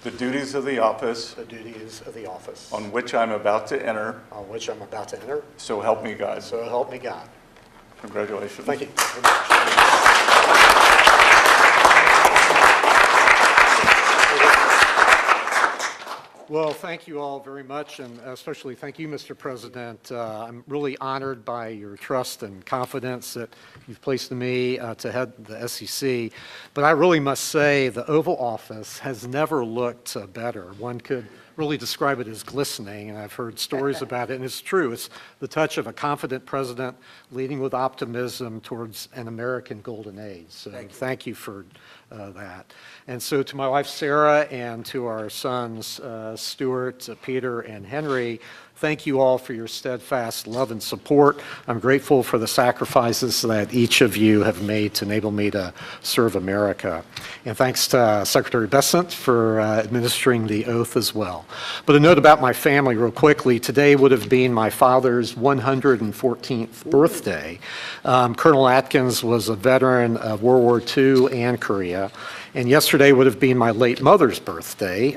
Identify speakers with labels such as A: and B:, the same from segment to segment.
A: the duties of the office
B: the duties of the office
A: on which I'm about to enter.
B: on which I'm about to enter.
A: So help me God.
B: So help me God.
A: Congratulations.
B: Thank you very much. Well, thank you all very much, and especially thank you, Mr. President. I'm really honored by your trust and confidence that you've placed in me to head the SEC. But I really must say the Oval Office has never looked better. One could really describe it as glistening, and I've heard stories about it, and it's true. It's the touch of a confident president leading with optimism towards an American golden age. So thank you for that. And so to my wife, Sarah, and to our sons, Stuart, Peter, and Henry, thank you all for your steadfast love and support. I'm grateful for the sacrifices that each of you have made to enable me to serve America. And thanks to Secretary Bessent for administering the oath as well. But a note about my family real quickly. Today would have been my father's 114th birthday. Colonel Atkins was a veteran of World War II and Korea. And yesterday would have been my late mother's birthday.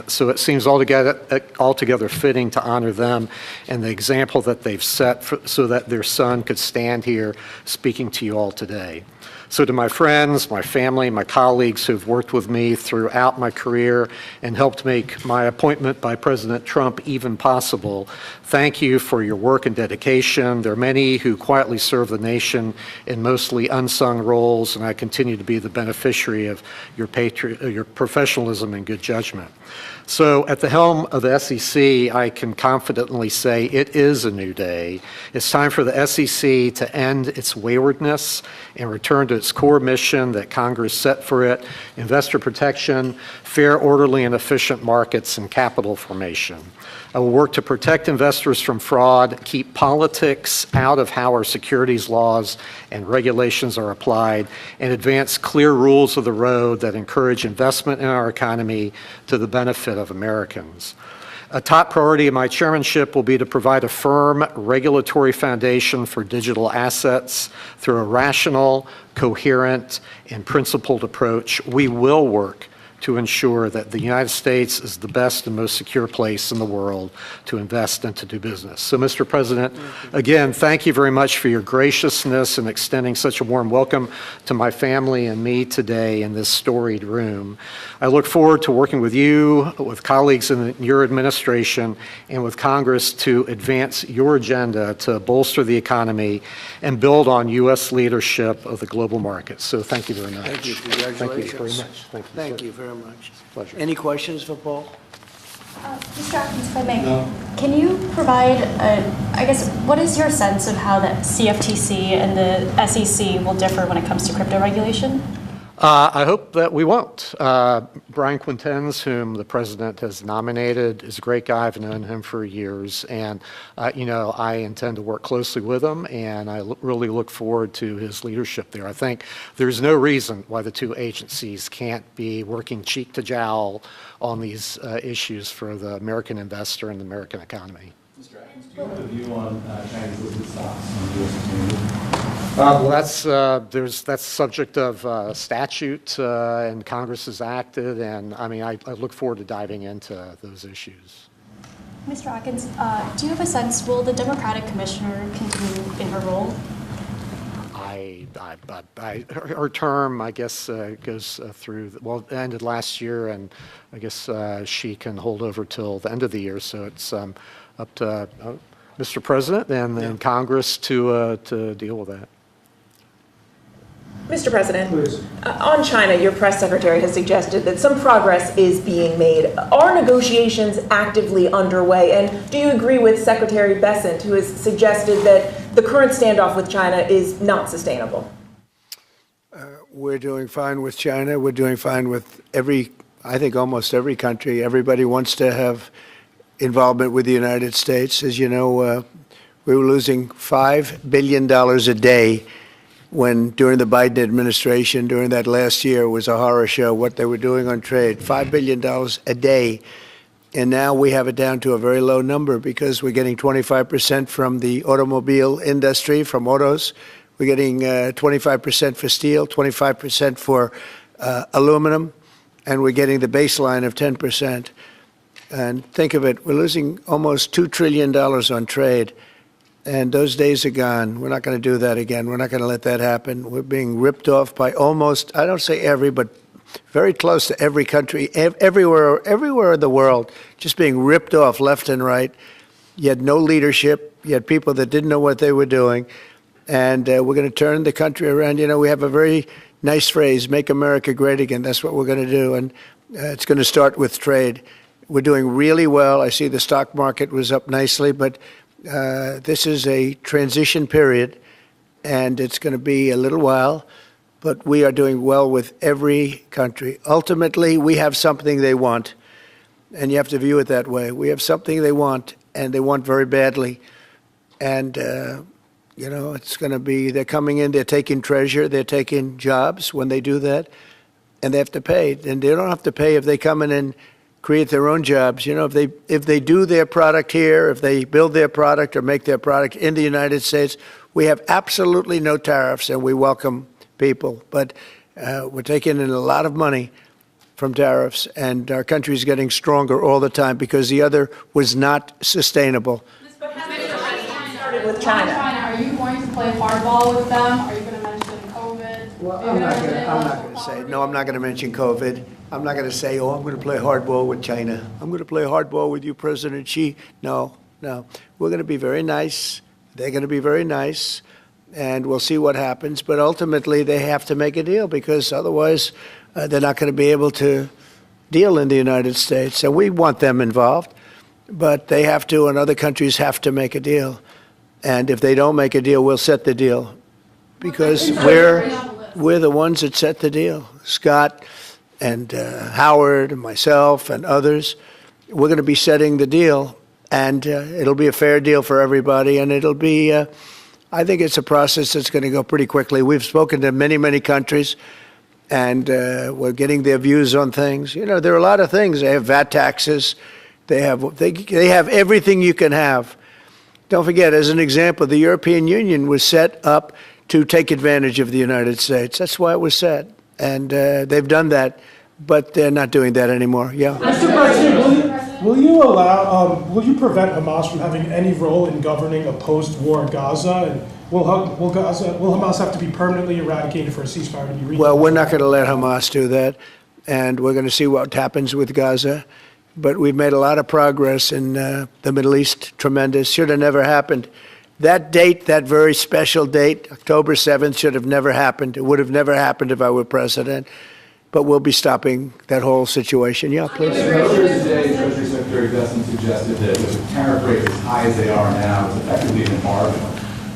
B: So it seems altogether fitting to honor them and the example that they've set so that their son could stand here speaking to you all today. So to my friends, my family, my colleagues who've worked with me throughout my career and helped make my appointment by President Trump even possible, thank you for your work and dedication. There are many who quietly serve the nation in mostly unsung roles, and I continue to be the beneficiary of your professionalism and good judgment. So at the helm of the SEC, I can confidently say it is a new day. It's time for the SEC to end its waywardness and return to its core mission that Congress set for it: investor protection, fair, orderly, and efficient markets, and capital formation. I will work to protect investors from fraud, keep politics out of how our securities laws and regulations are applied, and advance clear rules of the road that encourage investment in our economy to the benefit of Americans. A top priority of my chairmanship will be to provide a firm regulatory foundation for digital assets through a rational, coherent, and principled approach. We will work to ensure that the United States is the best and most secure place in the world to invest and to do business. So, Mr. President, again, thank you very much for your graciousness in extending such a warm welcome to my family and me today in this storied room. I look forward to working with you, with colleagues in your administration, and with Congress to advance your agenda to bolster the economy and build on U.S. leadership of the global market. So thank you very much.
C: Thank you. Congratulations.
B: Thank you very much.
C: Thank you very much.
B: Pleasure.
C: Any questions for Paul?
D: Mr. Atkins, if I may, can you provide, I guess, what is your sense of how the CFTC and the SEC will differ when it comes to crypto regulation?
B: I hope that we won't. Brian Quintenz, whom the president has nominated, is a great guy. I've known him for years, and I intend to work closely with him, and I really look forward to his leadership there. I think there's no reason why the two agencies can't be working cheek to jowl on these issues for the American investor and the American economy.
E: Mr. Atkins, do you have a view on Chinese listed stocks on the U.S. exchanges?
B: Well, that's subject of statute, and Congress has acted, and I look forward to diving into those issues.
D: Mr. Atkins, do you have a sense, will the Democratic commissioner continue in her role?
B: Her term, I guess, goes through, it ended last year, and I guess she can hold over till the end of the year, so it's up to Mr. President and Congress to deal with that.
F: Mr. President, on China, your press secretary has suggested that some progress is being made. Are negotiations actively underway? And do you agree with Secretary Bessent, who has suggested that the current standoff with China is not sustainable?
C: We're doing fine with China. We're doing fine with I think almost every country. Everybody wants to have involvement with the United States. As you know, we were losing $5 billion a day when during the Biden administration, during that last year, was a horror show what they were doing on trade, $5 billion a day. And now we have it down to a very low number because we're getting 25% from the automobile industry, from autos. We're getting 25% for steel, 25% for aluminum. and we're getting the baseline of 10%. And think of it, we're losing almost $2 trillion on trade, and those days are gone. We're not going to do that again. We're not going to let that happen. We're being ripped off by almost, I don't say every, but very close to every country, everywhere in the world, just being ripped off left and right. You had no leadership. You had people that didn't know what they were doing. And we're going to turn the country around. You know, we have a very nice phrase, make America great again. That's what we're going to do. And it's going to start with trade. We're doing really well. I see the stock market was up nicely, but this is a transition period, and it's going to be a little while. But we are doing well with every country. Ultimately, we have something they want, and you have to view it that way. We have something they want, and they want very badly. And you know, it's going to be, they're coming in, they're taking treasure, they're taking jobs when they do that, and they have to pay. And they don't have to pay if they come in and create their own jobs. You know, if they do their product here, if they build their product or make their product in the United States, we have absolutely no tariffs, and we welcome people. But we're taking in a lot of money from tariffs, and our country is getting stronger all the time because the other was not sustainable.
F: With China.
G: Are you going to play hardball with them? Are you going to mention COVID?
C: Well, I'm not going to say, no, I'm not going to mention COVID. I'm not going to say, oh, I'm going to play hardball with China. I'm going to play hardball with you, President Xi. No. We're going to be very nice. They're going to be very nice, and we'll see what happens. But ultimately, they have to make a deal because otherwise they're not going to be able to deal in the United States. And we want them involved, but they have to, and other countries have to make a deal. And if they don't make a deal, we'll set the deal because we're the ones that set the deal. Scott and Howard and myself and others, we're going to be setting the deal, and it'll be a fair deal for everybody. And it'll be, I think it's a process that's going to go pretty quickly. We've spoken to many, many countries, and we're getting their views on things. You know, there are a lot of things. They have VAT taxes. They have everything you can have. Don't forget, as an example, the European Union was set up to take advantage of the United States. That's why it was set. And they've done that, but they're not doing that anymore. Yeah.
H: Mr. President, will you prevent Hamas from having any role in governing a post-war Gaza? And will Hamas have to be permanently eradicated for a ceasefire to be reached?
C: Well, we're not going to let Hamas do that, and we're going to see what happens with Gaza. But we've made a lot of progress in the Middle East, tremendous. Should have never happened. That date, that very special date, October 7th, should have never happened. It would have never happened if I were president. But we'll be stopping that whole situation. Yeah, please.
E: Earlier today, Treasury Secretary Besson suggested that with the tariff rates as high as they are now, it's effectively an embargo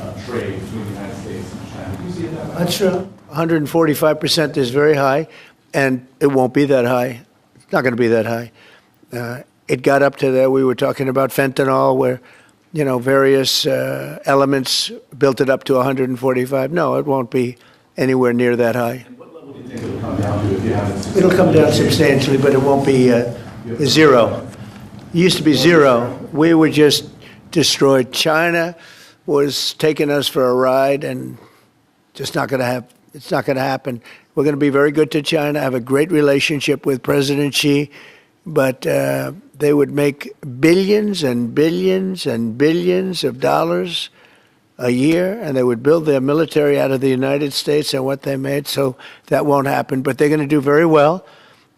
E: of trade between the United States and China. Do you see it that way?
C: That's true. 145% is very high, and it won't be that high. It's not going to be that high. It got up to there. We were talking about fentanyl, where, you know, various elements built it up to 145. No, it won't be anywhere near that high.
E: And what level do you think it'll come down to if you haven't?
C: It'll come down substantially, but it won't be zero. It used to be zero. We were just destroyed. China was taking us for a ride, and just not going to have. It's not going to happen. We're going to be very good to China. Have a great relationship with President Xi. But they would make billions and billions and billions of dollars a year, and they would build their military out of the United States and what they made, so that won't happen. But they're going to do very well,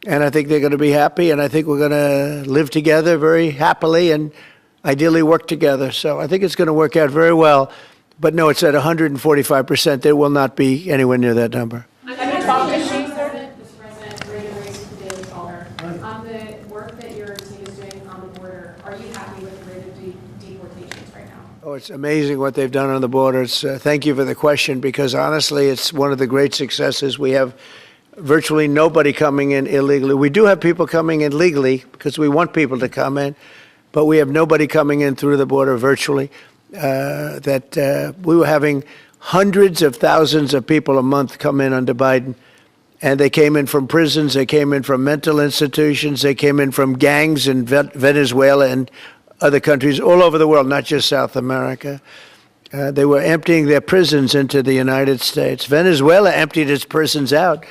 C: and I think they're going to be happy, and I think we're going to live together very happily and ideally work together. So I think it's going to work out very well. But no, it's at 145%. There will not be anywhere near that number.
G: On the work that your team is doing on the border, are you happy with the rate of deportations right now?
C: Oh, it's amazing what they've done on the border. Thank you for the question, because honestly, it's one of the great successes. We have virtually nobody coming in illegally. We do have people coming in legally because we want people to come in, but we have nobody coming in through the border virtually. We were having hundreds of thousands of people a month come in under Biden. And they came in from prisons, they came in from mental institutions, they came in from gangs in Venezuela and other countries all over the world, not just South America. They were emptying their prisons into the United States. Venezuela emptied its prisons out.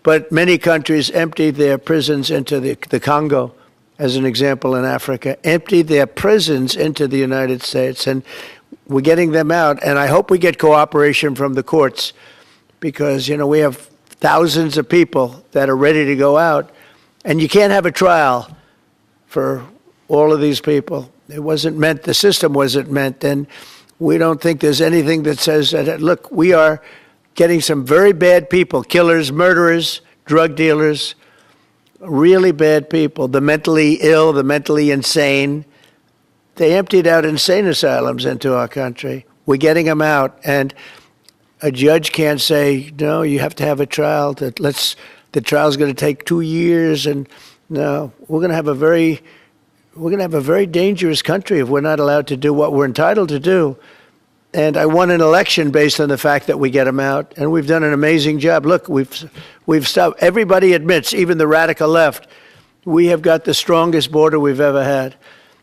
C: But many countries emptied their prisons into the Congo, as an example, in Africa, emptied their prisons into the United States. And we're getting them out. And I hope we get cooperation from the courts because, you know, we have thousands of people that are ready to go out. And you can't have a trial for all of these people. It wasn't meant, the system wasn't meant. And we don't think there's anything that says that, look, we are getting some very bad people, killers, murderers, drug dealers, really bad people, the mentally ill, the mentally insane. They emptied out insane asylums into our country. We're getting them out. And a judge can't say, no, you have to have a trial. The trial's going to take 2 years. And no, we're going to have a very dangerous country if we're not allowed to do what we're entitled to do. And I won an election based on the fact that we get them out, and we've done an amazing job. Look, we've stopped. Everybody admits, even the radical left, we have got the strongest border we've ever had,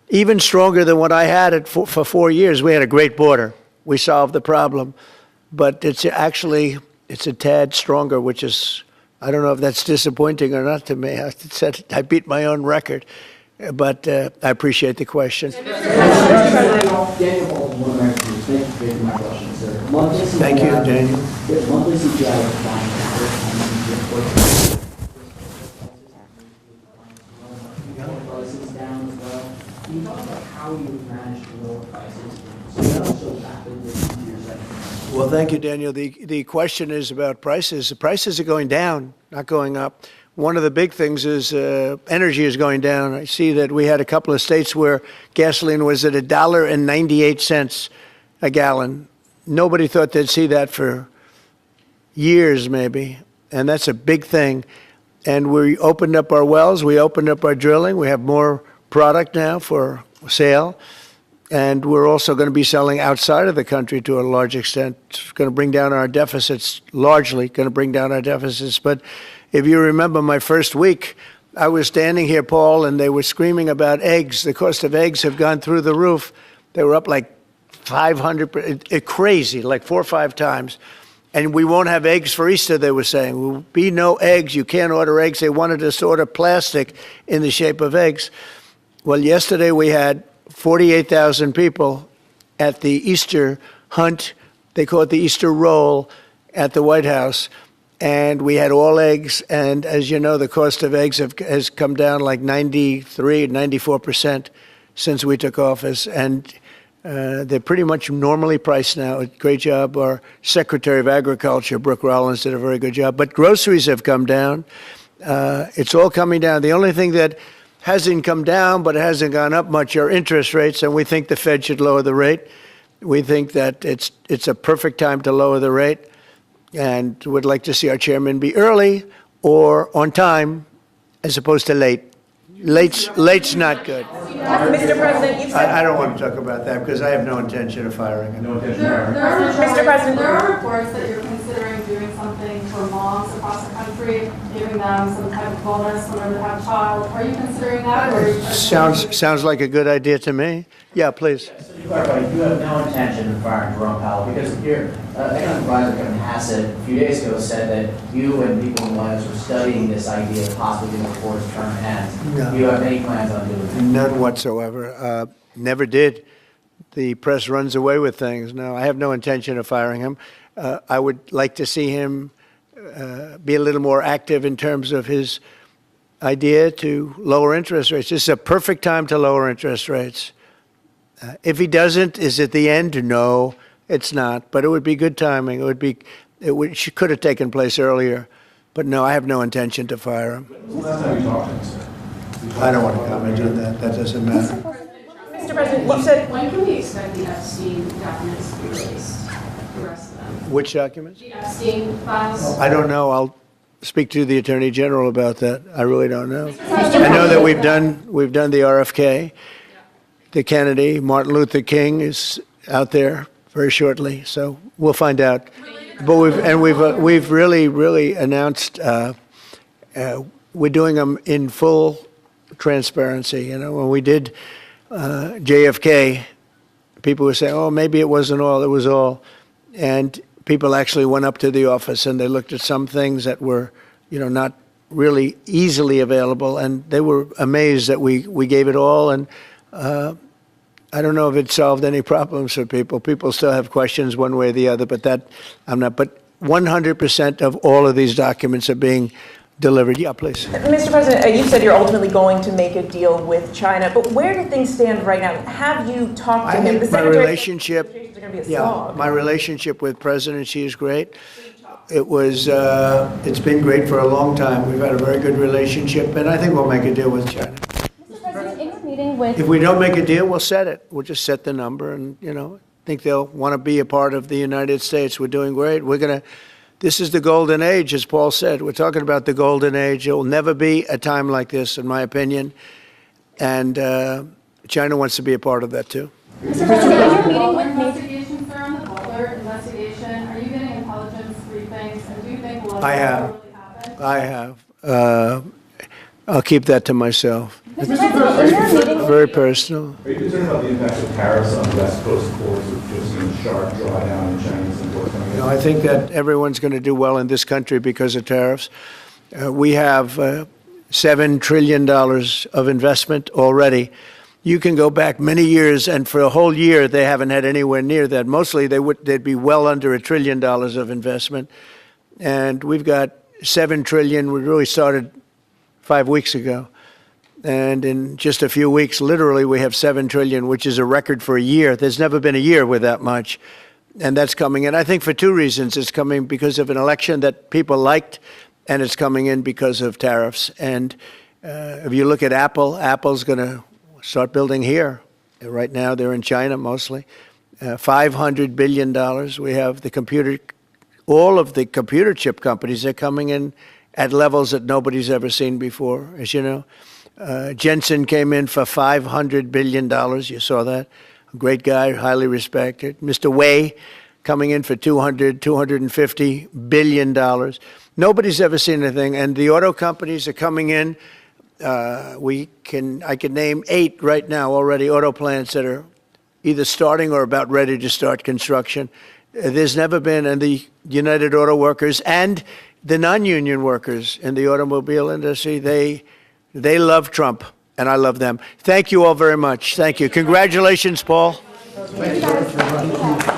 C: even stronger than what I had it for 4 years. We had a great border. We solved the problem, but it's a tad stronger, which is, I don't know if that's disappointing or not to me. I beat my own record, but I appreciate the question. Thank you, Daniel.
I: Monthly CPI prices down as well. Can you talk about how you've managed to lower prices so rapidly in your sector?
C: Well, thank you, Daniel. The question is about prices. The prices are going down, not going up. One of the big things is energy is going down. I see that we had a couple of states where gasoline was at $1.98 a gallon. Nobody thought they'd see that for years, maybe, and that's a big thing. And we opened up our wells, we opened up our drilling, we have more product now for sale, and we're also going to be selling outside of the country to a large extent. It's going to bring down our deficits, largely going to bring down our deficits. But if you remember my first week, I was standing here, Paul, and they were screaming about eggs. The cost of eggs have gone through the roof. They were up like 500, crazy, like 4 or 5 times. And we won't have eggs for Easter, they were saying. There will be no eggs. You can't order eggs. They wanted us to order plastic in the shape of eggs. Well, yesterday we had 48,000 people at the Easter hunt. They call it the Easter roll at the White House. And we had all eggs. And as you know, the cost of eggs has come down like 93, 94% since we took office. And they're pretty much normally priced now. Great job. Our Secretary of Agriculture, Brooke Rollins, did a very good job. But groceries have come down. It's all coming down. The only thing that hasn't come down but hasn't gone up much are interest rates, and we think the Fed should lower the rate. We think that it's a perfect time to lower the rate, and would like to see our chairman be early or on time as opposed to late. Late's not good.
F: Mr. President, you've said...
C: I don't want to talk about that because I have no intention of firing him.
E: No intention of hiring.
F: Mr. President.
G: There are reports that you're considering doing something for moms across the country, giving them some type of bonus whenever they have a child. Are you considering that? Or
C: Sounds like a good idea to me. Yeah, please.
I: So to clarify, you have no intention of firing Jerome Powell because your economic advisor, Kevin Hassett, a few days ago said that you and people in the White House were studying this idea of possibly doing before his term ends.
C: No.
I: Do you have any plans on doing that?
C: None whatsoever. Never did. The press runs away with things. No, I have no intention of firing him. I would like to see him be a little more active in terms of his idea to lower interest rates. This is a perfect time to lower interest rates. If he doesn't, is it the end? No, it's not. But it would be good timing. It could have taken place earlier. But no, I have no intention to fire him.
E: Last time you talked to him, sir.
C: I don't want to comment on that. That doesn't matter.
F: Mr. President, you said...
G: When can we expect the Epstein documents to be released? The rest of them?
C: Which documents?
G: The Epstein files?
C: I don't know. I'll speak to the Attorney General about that. I really don't know. I know that we've done the RFK. The Kennedy, Martin Luther King is out there very shortly, so we'll find out. But we've really announced we're doing them in full transparency. You know, when we did JFK, people were saying, "Oh, maybe it wasn't all; it was all," and people actually went up to the office and they looked at some things that were not really easily available, and they were amazed that we gave it all, and I don't know if it solved any problems for people. People still have questions one way or the other, but that, I'm not, but 100% of all of these documents are being delivered. Yeah, please.
F: Mr. President, you said you're ultimately going to make a deal with China, but where do things stand right now? Have you talked to
C: I
F: him?
C: think my relationship,
F: Are gonna be a
C: yeah,
F: slog.
C: my relationship with President Xi is great. It was, it's been great for a long time. We've had a very good relationship, and I think we'll make a deal with China.
D: Mr. President, in your meeting with
C: If we don't make a deal, we'll set it. We'll just set the number, and, I think they'll want to be a part of the United States. We're doing great. This is the golden age, as Paul said. We're talking about the golden age. There will never be a time like this, in my opinion. And China wants to be a part of that, too.
D: Mr. President, in your meeting with
G: Investigation, sir, on the Butler investigation, are you getting intelligence briefings, and do you think will
C: I have.
G: really happen?
C: I have. I'll keep that to myself.
D: Mr. President, in your meeting
C: Very personal.
E: Are you concerned about the impact of tariffs on West Coast ports, with just a sharp drawdown in Chinese imports coming in?
C: I think that everyone's going to do well in this country because of tariffs. We have $7 trillion of investment already. You can go back many years, and for a whole year, they haven't had anywhere near that. Mostly, they'd be well under $1 trillion of investment. And we've got $7 trillion. We really started 5 weeks ago. And in just a few weeks, literally, we have $7 trillion, which is a record for a year. There's never been a year with that much. And that's coming in, I think, for two reasons. It's coming because of an election that people liked, and it's coming in because of tariffs. And if you look at Apple, Apple's going to start building here. Right now, they're in China mostly. $500 billion. We have all of the computer chip companies are coming in at levels that nobody's ever seen before, as you know. Jensen came in for $500 billion. You saw that. A great guy, highly respected. Mr. Wei coming in for $250 billion. Nobody's ever seen anything. And the auto companies are coming in. I can name 8 right now already, auto plants that are either starting or about ready to start construction. There's never been, and the United Auto Workers and the non-union workers in the automobile industry, they love Trump, and I love them. Thank you all very much. Thank you. Congratulations, Paul.
D: Thank you guys.